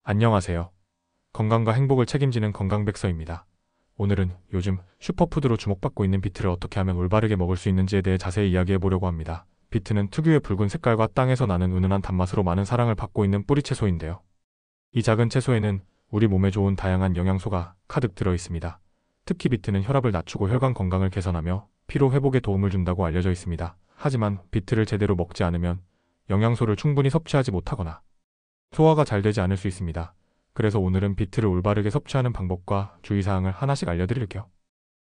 안녕하세요. 건강과 행복을 책임지는 건강백서입니다. 오늘은 요즘 슈퍼푸드로 주목받고 있는 비트를 어떻게 하면 올바르게 먹을 수 있는지에 대해 자세히 이야기해 보려고 합니다. 비트는 특유의 붉은 색깔과 땅에서 나는 은은한 단맛으로 많은 사랑을 받고 있는 뿌리 채소인데요. 이 작은 채소에는 우리 몸에 좋은 다양한 영양소가 가득 들어 있습니다. 특히 비트는 혈압을 낮추고 혈관 건강을 개선하며 피로 회복에 도움을 준다고 알려져 있습니다. 하지만 비트를 제대로 먹지 않으면 영양소를 충분히 섭취하지 못하거나 소화가 잘 되지 않을 수 있습니다. 그래서 오늘은 비트를 올바르게 섭취하는 방법과 주의사항을 하나씩 알려드릴게요.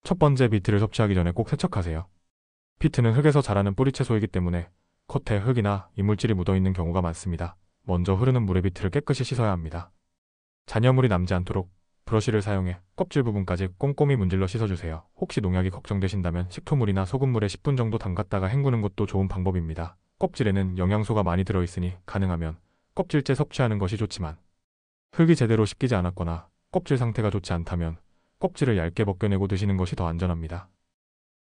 첫 번째, 비트를 섭취하기 전에 꼭 세척하세요. 비트는 흙에서 자라는 뿌리 채소이기 때문에 겉에 흙이나 이물질이 묻어있는 경우가 많습니다. 먼저 흐르는 물에 비트를 깨끗이 씻어야 합니다. 잔여물이 남지 않도록 브러쉬를 사용해 껍질 부분까지 꼼꼼히 문질러 씻어주세요. 혹시 농약이 걱정되신다면 식초물이나 소금물에 10분 정도 담갔다가 헹구는 것도 좋은 방법입니다. 껍질에는 영양소가 많이 들어있으니 가능하면 껍질째 섭취하는 것이 좋지만 흙이 제대로 씻기지 않았거나 껍질 상태가 좋지 않다면 껍질을 얇게 벗겨내고 드시는 것이 더 안전합니다.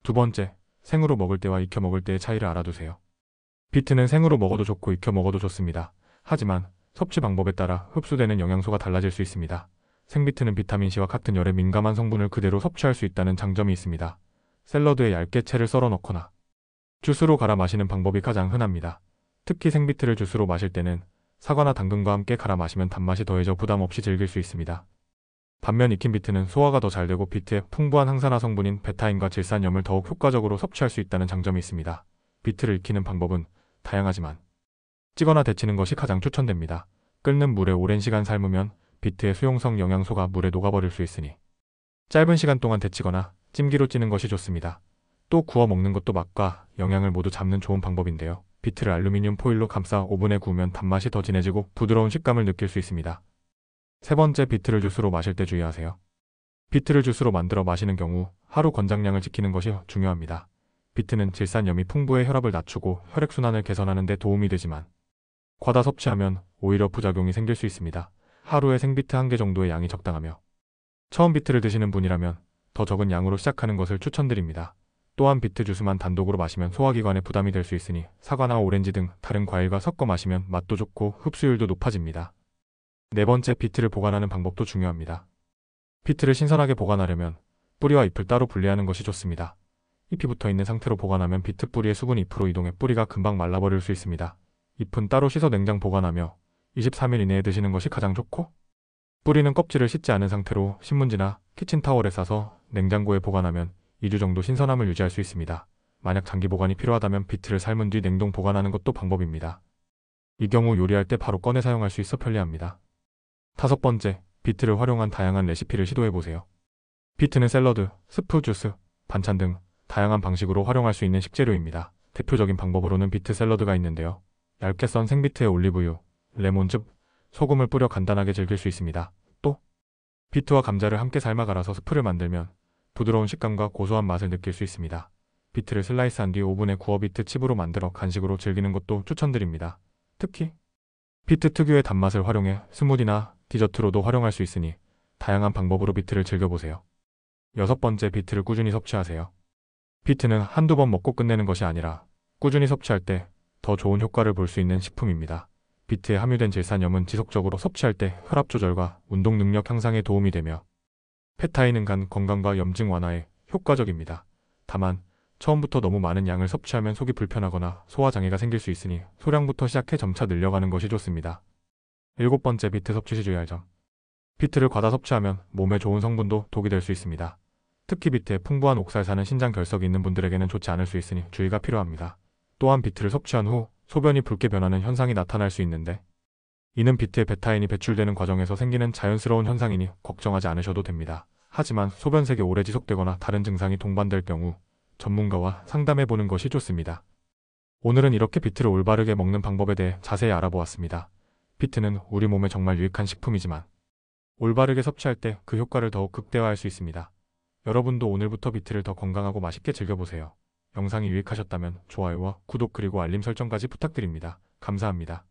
두 번째, 생으로 먹을 때와 익혀 먹을 때의 차이를 알아두세요. 비트는 생으로 먹어도 좋고 익혀 먹어도 좋습니다. 하지만 섭취 방법에 따라 흡수되는 영양소가 달라질 수 있습니다. 생비트는 비타민C와 같은 열에 민감한 성분을 그대로 섭취할 수 있다는 장점이 있습니다. 샐러드에 얇게 채를 썰어 넣거나 주스로 갈아 마시는 방법이 가장 흔합니다. 특히 생비트를 주스로 마실 때는 사과나 당근과 함께 갈아 마시면 단맛이 더해져 부담 없이 즐길 수 있습니다. 반면 익힌 비트는 소화가 더 잘 되고 비트에 풍부한 항산화 성분인 베타인과 질산염을 더욱 효과적으로 섭취할 수 있다는 장점이 있습니다. 비트를 익히는 방법은 다양하지만 찌거나 데치는 것이 가장 추천됩니다. 끓는 물에 오랜 시간 삶으면 비트의 수용성 영양소가 물에 녹아버릴 수 있으니 짧은 시간 동안 데치거나 찜기로 찌는 것이 좋습니다. 또 구워 먹는 것도 맛과 영양을 모두 잡는 좋은 방법인데요. 비트를 알루미늄 포일로 감싸 오븐에 구우면 단맛이 더 진해지고 부드러운 식감을 느낄 수 있습니다. 세 번째, 비트를 주스로 마실 때 주의하세요. 비트를 주스로 만들어 마시는 경우 하루 권장량을 지키는 것이 중요합니다. 비트는 질산염이 풍부해 혈압을 낮추고 혈액순환을 개선하는 데 도움이 되지만 과다 섭취하면 오히려 부작용이 생길 수 있습니다. 하루에 생비트 1개 정도의 양이 적당하며 처음 비트를 드시는 분이라면 더 적은 양으로 시작하는 것을 추천드립니다. 또한 비트 주스만 단독으로 마시면 소화기관에 부담이 될 수 있으니 사과나 오렌지 등 다른 과일과 섞어 마시면 맛도 좋고 흡수율도 높아집니다. 네 번째, 비트를 보관하는 방법도 중요합니다. 비트를 신선하게 보관하려면 뿌리와 잎을 따로 분리하는 것이 좋습니다. 잎이 붙어있는 상태로 보관하면 비트 뿌리의 수분이 잎으로 이동해 뿌리가 금방 말라버릴 수 있습니다. 잎은 따로 씻어 냉장 보관하며 23일 이내에 드시는 것이 가장 좋고, 뿌리는 껍질을 씻지 않은 상태로 신문지나 키친타월에 싸서 냉장고에 보관하면 2주 정도 신선함을 유지할 수 있습니다. 만약 장기 보관이 필요하다면 비트를 삶은 뒤 냉동 보관하는 것도 방법입니다. 이 경우 요리할 때 바로 꺼내 사용할 수 있어 편리합니다. 다섯 번째, 비트를 활용한 다양한 레시피를 시도해보세요. 비트는 샐러드, 스프, 주스, 반찬 등 다양한 방식으로 활용할 수 있는 식재료입니다. 대표적인 방법으로는 비트 샐러드가 있는데요. 얇게 썬 생비트에 올리브유, 레몬즙, 소금을 뿌려 간단하게 즐길 수 있습니다. 또 비트와 감자를 함께 삶아 갈아서 스프를 만들면 부드러운 식감과 고소한 맛을 느낄 수 있습니다. 비트를 슬라이스한 뒤 오븐에 구워 비트 칩으로 만들어 간식으로 즐기는 것도 추천드립니다. 특히 비트 특유의 단맛을 활용해 스무디나 디저트로도 활용할 수 있으니 다양한 방법으로 비트를 즐겨보세요. 여섯 번째, 비트를 꾸준히 섭취하세요. 비트는 한두 번 먹고 끝내는 것이 아니라 꾸준히 섭취할 때 더 좋은 효과를 볼 수 있는 식품입니다. 비트에 함유된 질산염은 지속적으로 섭취할 때 혈압 조절과 운동 능력 향상에 도움이 되며 페타인은 간 건강과 염증 완화에 효과적입니다. 다만 처음부터 너무 많은 양을 섭취하면 속이 불편하거나 소화장애가 생길 수 있으니 소량부터 시작해 점차 늘려가는 것이 좋습니다. 일곱 번째, 비트 섭취 시 주의할 점. 비트를 과다 섭취하면 몸에 좋은 성분도 독이 될 수 있습니다. 특히 비트에 풍부한 옥살사는 신장 결석이 있는 분들에게는 좋지 않을 수 있으니 주의가 필요합니다. 또한 비트를 섭취한 후 소변이 붉게 변하는 현상이 나타날 수 있는데 이는 비트의 베타인이 배출되는 과정에서 생기는 자연스러운 현상이니 걱정하지 않으셔도 됩니다. 하지만 소변색이 오래 지속되거나 다른 증상이 동반될 경우 전문가와 상담해보는 것이 좋습니다. 오늘은 이렇게 비트를 올바르게 먹는 방법에 대해 자세히 알아보았습니다. 비트는 우리 몸에 정말 유익한 식품이지만 올바르게 섭취할 때 그 효과를 더욱 극대화할 수 있습니다. 여러분도 오늘부터 비트를 더 건강하고 맛있게 즐겨보세요. 영상이 유익하셨다면 좋아요와 구독 그리고 알림 설정까지 부탁드립니다. 감사합니다.